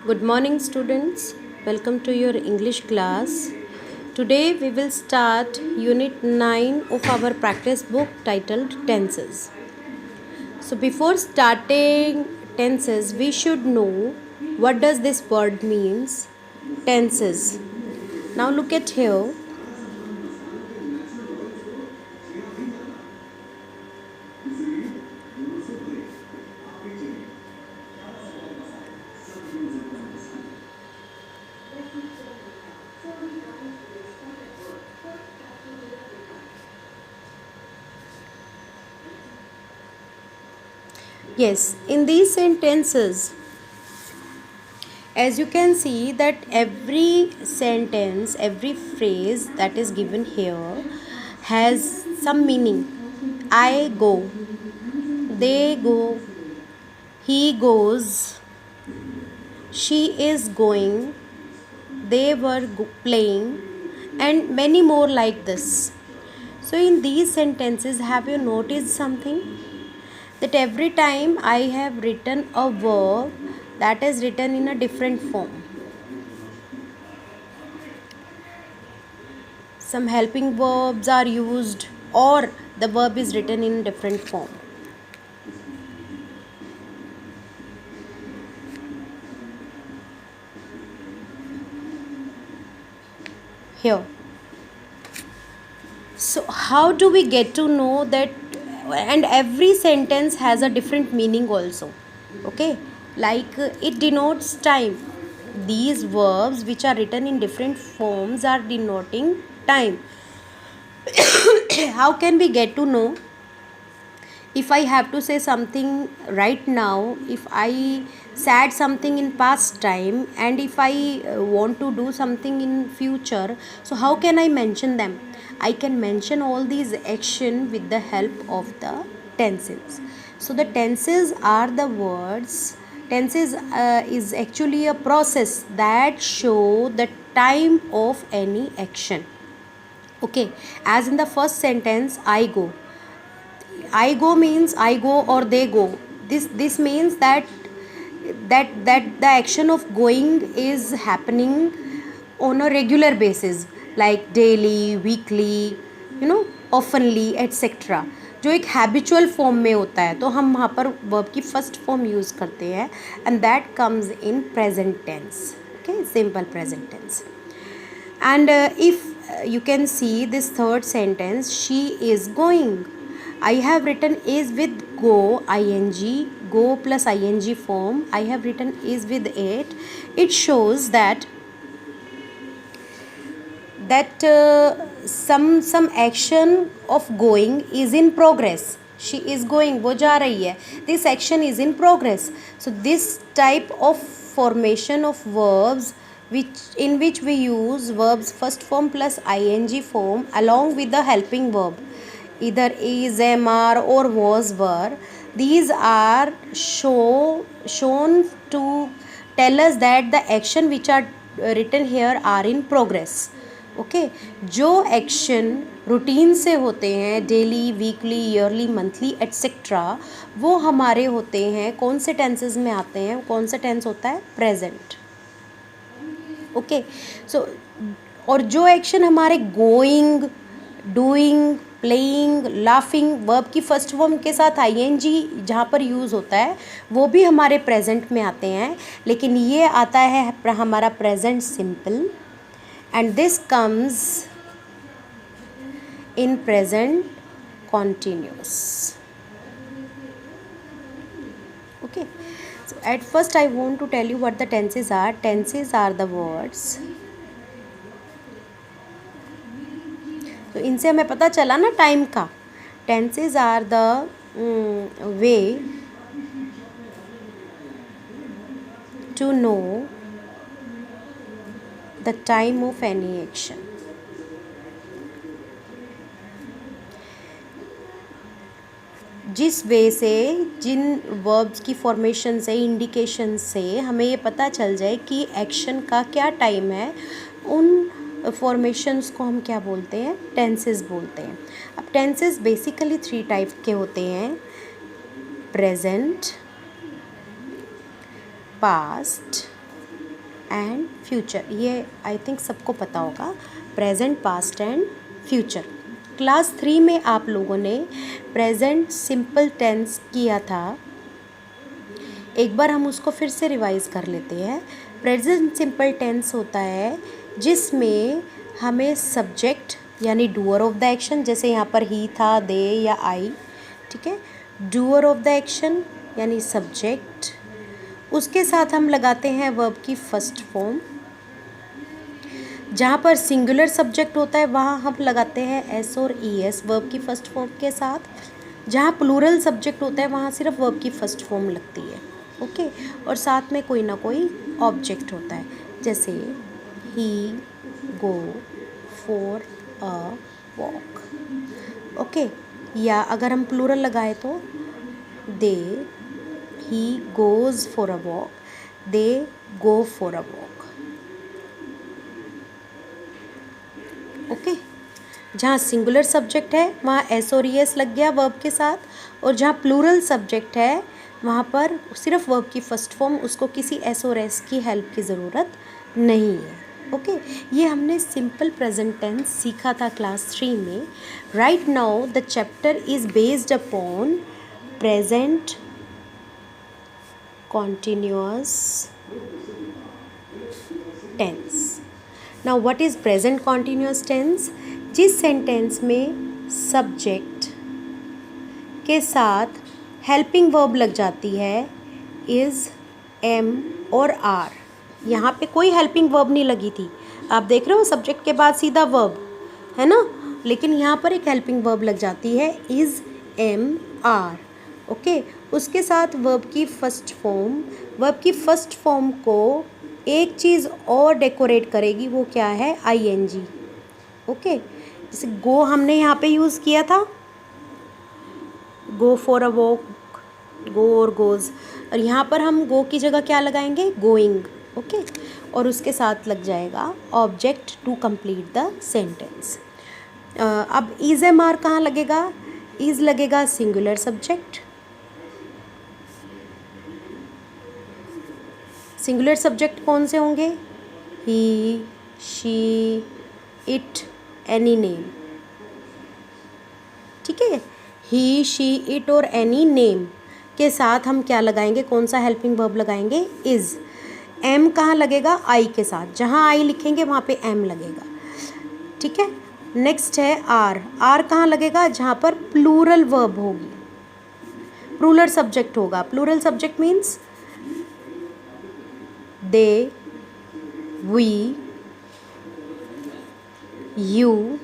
Good morning, students. Welcome to your English class. Today we will start Unit 9 of our practice book titled Tenses. So before starting tenses, we should know what does this word means. Tenses. Now look at here. Yes, in these sentences, as you can see that every sentence, every phrase that is given here has some meaning. I go, they go, he goes, she is going, they were playing, and many more like this. So, in these sentences, have you noticed something? That every time I have written a verb that is written in a different form. Some helping verbs are used, or the verb is written in different form. Here. So how do we get to know that? And every sentence has a different meaning also. Okay, like it denotes time. These verbs which are written in different forms are denoting time. How can we get to know? If I have to say something right now, if I said something in past time, and if I want to do something in future, so how can I mention them? I can mention all these action with the help of the tenses. So the tenses are the words. Tenses is actually a process that show the time of any action. Okay, as in the first sentence, I go. I go means I go or they go. This means that the action of going is happening on a regular basis, like daily, weekly, oftenly, etc. जो एक habitual form में होता है, तो हम वहाँ पर verb की फर्स्ट फॉर्म यूज़ करते हैं, and that comes in present tense. Okay, simple present tense. And if you can see this third sentence, she is going. I have written is with go, ing, go plus ing form. I have written is with it. It shows that some action of going is in progress. She is going, वो जा रही है. This action is in progress. So this type of formation of verbs in which we use verbs first form plus ing form along with the helping verb, either is, am, are, or was, were. These are shown to tell us that the action which are written here are in progress. Okay, जो action routine से होते हैं, daily, weekly, yearly, monthly, etcetera, वो हमारे होते हैं कौन से टेंसेस में आते हैं? कौन सा टेंस होता है? प्रेजेंट. ओके, सो और जो एक्शन हमारे going, doing, playing, laughing verb की फर्स्ट फॉर्म के साथ आईएनजी जहाँ पर यूज़ होता है, वो भी हमारे प्रेजेंट में आते हैं, लेकिन ये आता है हमारा present simple, and this comes in present continuous. Okay, so at first I want to tell you what the tenses are. Tenses are the words. तो इनसे हमें पता चला ना टाइम का. Tenses are the way to know the time of any action. जिस वे से, जिन verbs की फॉर्मेशन से, इंडिकेशन से हमें ये पता चल जाए कि एक्शन का क्या टाइम है, उन फॉर्मेशंस को हम क्या बोलते हैं? टेंसेस बोलते हैं. अब टेंसेस बेसिकली 3 टाइप के होते हैं: प्रेजेंट, पास्ट एंड फ्यूचर, ये आई थिंक सबको पता होगा, present, past and future. Class 3 में आप लोगों ने प्रेजेंट सिंपल टेंस किया था, एक बार हम उसको फिर से रिवाइज कर लेते हैं। प्रेजेंट सिंपल टेंस होता है जिसमें हमें सब्जेक्ट यानी डूअर ऑफ द एक्शन, जैसे यहाँ पर ही था, दे या आई, ठीक है, डूअर ऑफ द एक्शन यानी सब्जेक्ट, उसके साथ हम लगाते हैं वर्ब की फर्स्ट फॉर्म। जहाँ पर सिंगुलर सब्जेक्ट होता है वहाँ हम लगाते हैं एस और ई एस वर्ब की फर्स्ट फॉर्म के साथ। जहाँ प्लूरल सब्जेक्ट होता है वहाँ सिर्फ वर्ब की फर्स्ट फॉर्म लगती है, ओके। और साथ में कोई ना कोई ऑब्जेक्ट होता है, जैसे he go for a walk, okay. या अगर हम प्लूरल लगाए तो they, he goes for a walk, they go for a walk, okay. जहाँ सिंगुलर सब्जेक्ट है वहाँ एस और ई एस लग गया वर्ब के साथ, और जहाँ प्लूरल सब्जेक्ट है वहाँ पर सिर्फ वर्ब की फर्स्ट फॉर्म, उसको किसी एस और एस की हेल्प की ज़रूरत नहीं है, ओके। ये हमने सिंपल प्रेजेंट टेंस सीखा था क्लास 3 में। Right now the chapter is based upon present continuous tense. Now what is present continuous tense? जिस सेंटेंस में सब्जेक्ट के साथ हेल्पिंग वर्ब लग जाती है इज़, एम और आर। यहाँ पे कोई हेल्पिंग वर्ब नहीं लगी थी, आप देख रहे हो सब्जेक्ट के बाद सीधा वर्ब है ना, लेकिन यहाँ पर एक हेल्पिंग वर्ब लग जाती है इज़, एम, आर, ओके। उसके साथ वर्ब की फर्स्ट फॉर्म, वर्ब की फर्स्ट फॉर्म को एक चीज़ और डेकोरेट करेगी, वो क्या है? I N G, okay. जैसे गो हमने यहाँ पे यूज़ किया था, गो फॉर अ वॉक, गो और गोज़, और यहाँ पर हम गो की जगह क्या लगाएंगे? Going, okay. और उसके साथ लग जाएगा object to complete the sentence. अब इज़, एम, आर कहाँ लगेगा? इज़ लगेगा सिंगुलर सब्जेक्ट, सिंगुलर सब्जेक्ट कौन से होंगे? ही, शी, इट, एनी नेम, ठीक है। ही, शी, इट और एनी नेम के साथ हम क्या लगाएंगे? कौन सा हेल्पिंग वर्ब लगाएंगे? इज़। एम कहाँ लगेगा? आई के साथ, जहाँ आई लिखेंगे वहाँ पे एम लगेगा, ठीक है। नेक्स्ट है आर। आर कहाँ लगेगा? जहाँ पर प्लूरल वर्ब होगी, प्लूरल सब्जेक्ट होगा। Plural subject means they, we, you,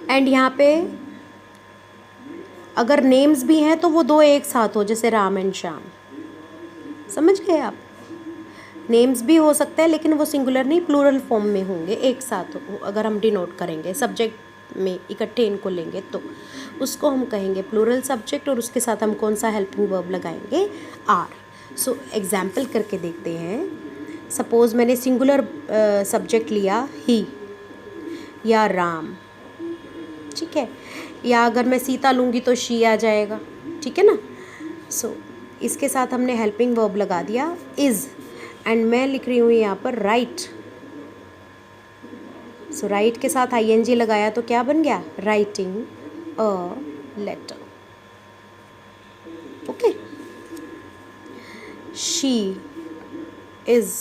and यहाँ पे अगर नेम्स भी हैं तो वो दो एक साथ हो, जैसे राम एंड श्याम, समझ गए आप? नेम्स भी हो सकते हैं लेकिन वो सिंगुलर नहीं, प्लूरल फॉर्म में होंगे, एक साथ हो। अगर हम डिनोट करेंगे सब्जेक्ट में इकट्ठे इनको लेंगे तो उसको हम कहेंगे प्लूरल सब्जेक्ट, और उसके साथ हम कौन सा हेल्पिंग वर्ब लगाएंगे? आर। सो एग्जाम्पल करके देखते हैं। सपोज़ मैंने सिंगुलर सब्जेक्ट लिया ही या राम, ठीक है, या अगर मैं सीता लूँगी तो शी आ जाएगा, ठीक है ना। सो इसके साथ हमने हेल्पिंग वर्ब लगा दिया इज़, एंड मैं लिख रही हूँ यहाँ पर राइट। सो राइट के साथ आई एन जी लगाया तो क्या बन गया? Writing a letter, okay. She is,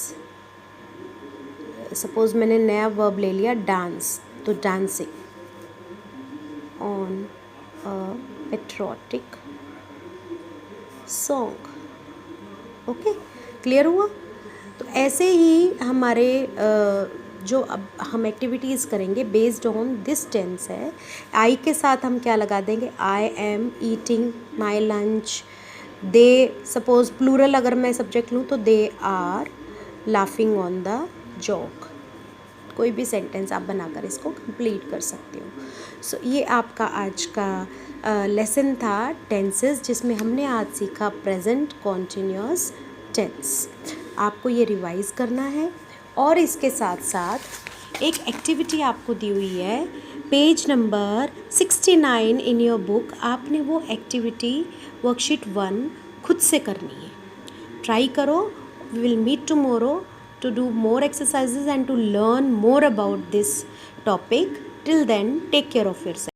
suppose मैंने नया वर्ब ले लिया डांस, तो dancing on a patriotic song, okay. Clear हुआ? तो ऐसे ही हमारे जो अब हम एक्टिविटीज़ करेंगे बेस्ड ऑन दिस टेंस है। आई के साथ हम क्या लगा देंगे? I am eating my lunch. They, suppose plural अगर मैं सब्जेक्ट लूँ तो they are laughing on the joke. कोई भी सेंटेंस आप बनाकर इसको कंप्लीट कर सकते हो। सो ये आपका आज का लेसन था टेंसेस, जिसमें हमने आज सीखा प्रेजेंट कॉन्टिन्यूअस टेंस। आपको ये रिवाइज करना है, और इसके साथ साथ एक एक्टिविटी आपको दी हुई है page number 69 in your book. आपने वो एक्टिविटी वर्कशीट 1 खुद से करनी है। ट्राई करो। We will meet tomorrow to do more exercises and to learn more about this topic. Till then, take care of yourself.